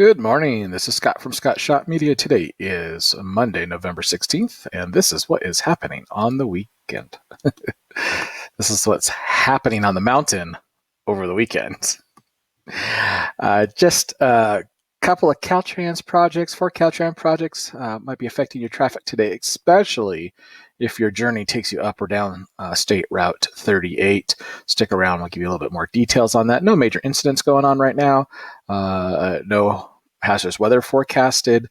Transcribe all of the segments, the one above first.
Good morning. This is Scott from Scott Shot Media. Today is Monday, November 16th, and this is what is happening on the weekend. This is what's happening on the mountain over the weekend. Just a couple of CalTrans projects, 4 CalTrans projects might be affecting your traffic today, especially if your journey takes you up or down State Route 38. Stick around. I'll give you a little bit more details on that. No major incidents going on right now. No hazardous weather forecasted.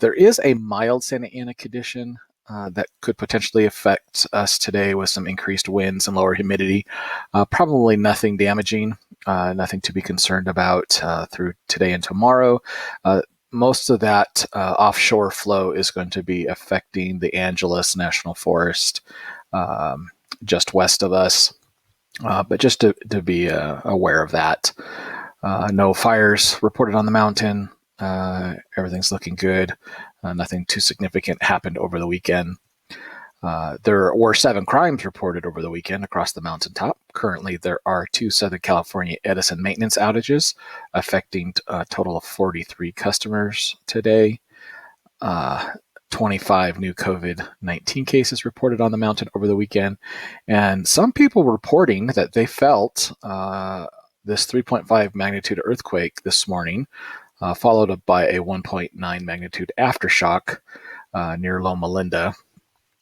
There is a mild Santa Ana condition that could potentially affect us today with some increased winds and lower humidity. Probably nothing damaging, nothing to be concerned about through today and tomorrow. Most of that offshore flow is going to be affecting the Angeles National Forest just west of us. But just to be aware of that. No fires reported on the mountain. Everything's looking good. Nothing too significant happened over the weekend. There were 7 crimes reported over the weekend across the mountaintop. Currently, there are 2 Southern California Edison maintenance outages affecting a total of 43 customers today. 25 new COVID-19 cases reported on the mountain over the weekend. And some people reporting that they felt this 3.5 magnitude earthquake this morning, followed up by a 1.9 magnitude aftershock near Loma Linda.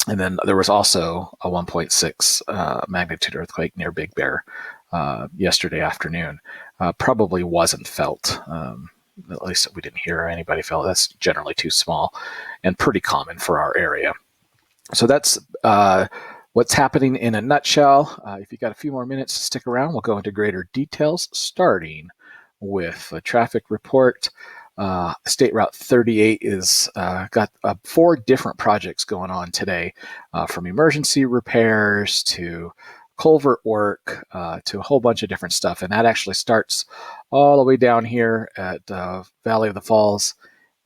And then there was also a 1.6 magnitude earthquake near Big Bear yesterday afternoon. Probably wasn't felt. At least we didn't hear anybody felt. That's generally too small and pretty common for our area. So that's what's happening in a nutshell. If you got a few more minutes to stick around, we'll go into greater details, starting with a traffic report. State Route 38 is got 4 different projects going on today, from emergency repairs to culvert work to a whole bunch of different stuff. And that actually starts all the way down here at Valley of the Falls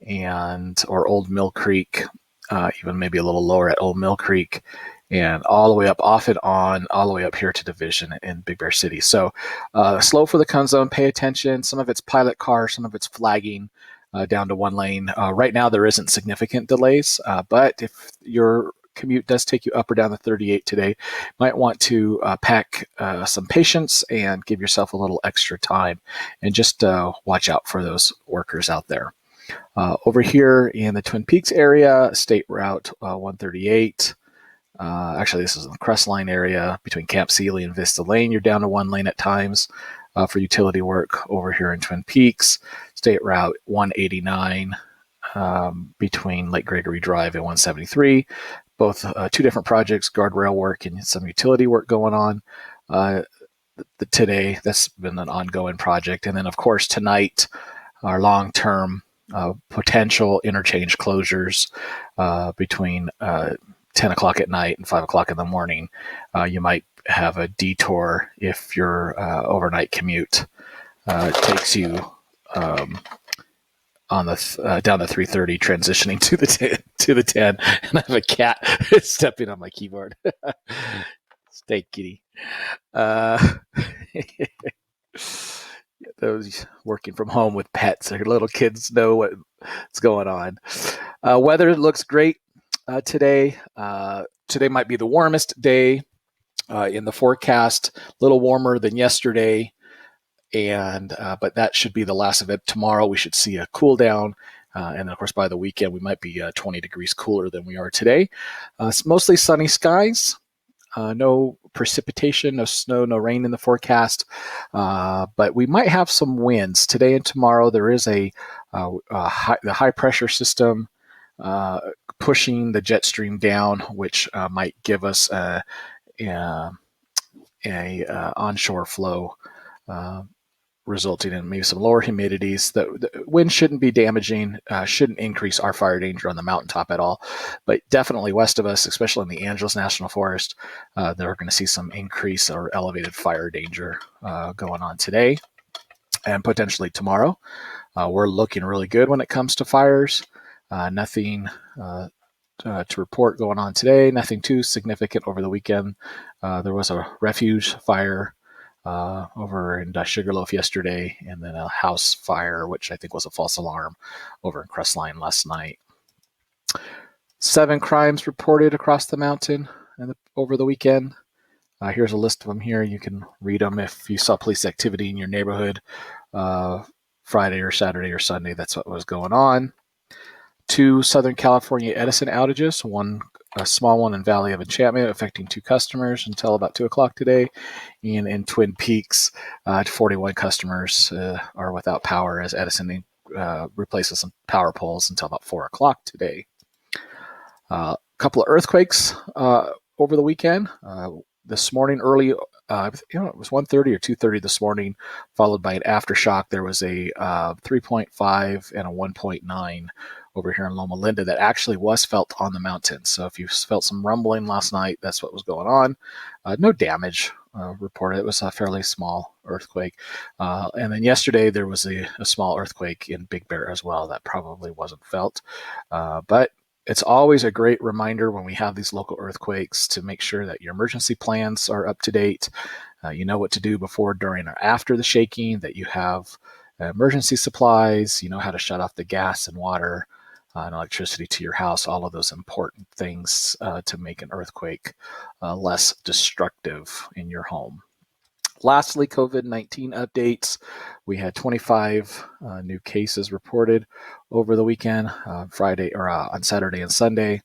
or Old Mill Creek, even maybe a little lower at Old Mill Creek, and all the way up off it on, all the way up here to Division in Big Bear City. So slow for the cone zone, pay attention. Some of it's pilot cars, some of it's flagging down to 1 lane. Right now there isn't significant delays, but if your commute does take you up or down the 38 today, might want to pack some patience and give yourself a little extra time, and just watch out for those workers out there. Over here in the Twin Peaks area, State Route 138, actually, this is in the Crestline area between Camp Sealy and Vista Lane. You're down to 1 lane at times for utility work over here in Twin Peaks. State Route 189 between Lake Gregory Drive and 173. Both 2 different projects, guardrail work and some utility work going on today. That's been an ongoing project. And then, of course, tonight, our long-term potential interchange closures between 10 o'clock at night and 5 o'clock in the morning. You might have a detour if your overnight commute takes you on the down the 330, transitioning to the 10. And I have a cat stepping on my keyboard. Stay kitty. Those working from home with pets, their little kids know what's going on. Weather looks great today. Today might be the warmest day in the forecast, a little warmer than yesterday, and but that should be the last of it. Tomorrow we should see a cool down, and of course by the weekend we might be 20 degrees cooler than we are today. It's mostly sunny skies. No precipitation, no snow, no rain in the forecast, but we might have some winds today and tomorrow. There is the high pressure system pushing the jet stream down, which might give us a onshore flow, resulting in maybe some lower humidities. The wind shouldn't be damaging, shouldn't increase our fire danger on the mountaintop at all, but definitely west of us, especially in the Angeles National Forest, they're going to see some increase or elevated fire danger going on today and potentially tomorrow. We're looking really good when it comes to fires. Nothing to report going on today, nothing too significant over the weekend. There was a refuge fire over in Sugarloaf yesterday, and then a house fire, which I think was a false alarm, over in Crestline last night. 7 crimes reported across the mountain over the weekend. Here's a list of them here. You can read them if you saw police activity in your neighborhood Friday or Saturday or Sunday. That's what was going on. 2 Southern California Edison outages, a small one in Valley of Enchantment affecting 2 customers until about 2 o'clock today. And in Twin Peaks, 41 customers are without power as Edison replaces some power poles until about 4 o'clock today. A couple of earthquakes over the weekend. This morning early, it was 1:30 or 2:30 this morning, followed by an aftershock. There was a 3.5 and a 1.9 over here in Loma Linda that actually was felt on the mountain. So if you felt some rumbling last night, that's what was going on. No damage reported. It was a fairly small earthquake. And then yesterday there was a small earthquake in Big Bear as well that probably wasn't felt. But it's always a great reminder when we have these local earthquakes to make sure that your emergency plans are up to date. You know what to do before, during, or after the shaking, that you have emergency supplies, you know how to shut off the gas and water and electricity to your house, all of those important things to make an earthquake less destructive in your home. Lastly, COVID-19 updates. We had 25 new cases reported over the weekend, Friday or on Saturday and Sunday.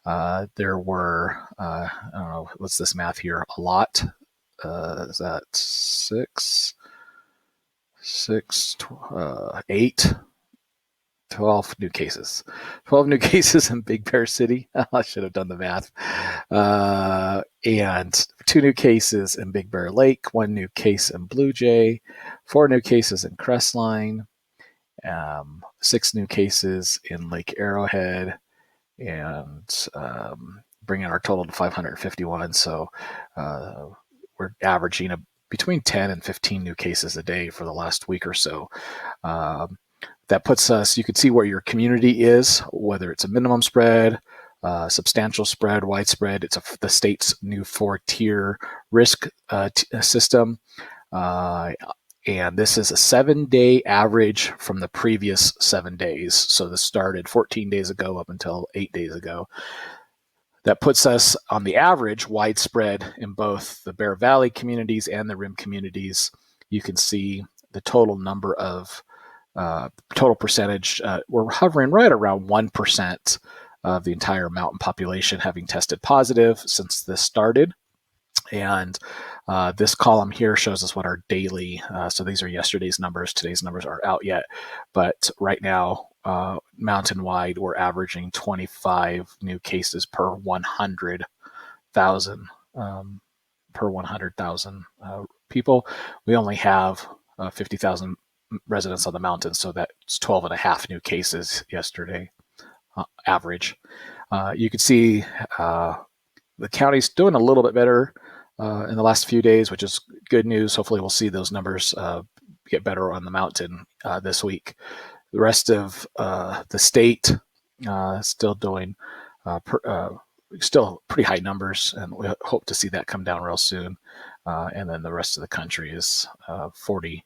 There were, I don't know, what's this math here? A lot. Is that 8? 12 new cases. 12 new cases in Big Bear City. I should have done the math. And 2 new cases in Big Bear Lake, 1 new case in Blue Jay, 4 new cases in Crestline, 6 new cases in Lake Arrowhead, and bringing our total to 551. So we're averaging between 10 and 15 new cases a day for the last week or so. That puts us, you can see where your community is, whether it's a minimum spread, substantial spread, widespread. It's the state's new 4-tier risk system. And this is a 7-day average from the previous 7 days. So this started 14 days ago up until 8 days ago. That puts us on the average widespread in both the Bear Valley communities and the Rim communities. You can see the total number of total percentage. We're hovering right around 1% of the entire mountain population having tested positive since this started. And this column here shows us what our daily, so these are yesterday's numbers. Today's numbers aren't out yet. But right now, mountain-wide, we're averaging 25 new cases per 100,000 people. We only have 50,000 residents on the mountain, so that's 12 and a half new cases yesterday, average. You can see the county's doing a little bit better in the last few days, which is good news. Hopefully we'll see those numbers get better on the mountain this week. The rest of the state still doing still pretty high numbers, and we hope to see that come down real soon. And then the rest of the country is 40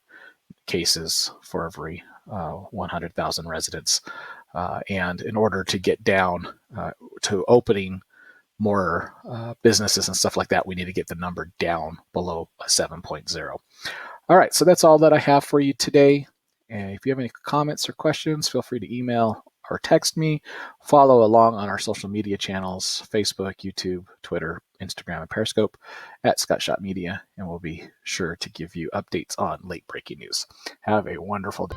cases for every 100,000 residents. And in order to get down to opening more businesses and stuff like that, we need to get the number down below 7.0. All right, so that's all that I have for you today. And if you have any comments or questions, feel free to email or text me. Follow along on our social media channels, Facebook, YouTube, Twitter, Instagram, and Periscope at Scott Shot Media, and we'll be sure to give you updates on late breaking news. Have a wonderful day.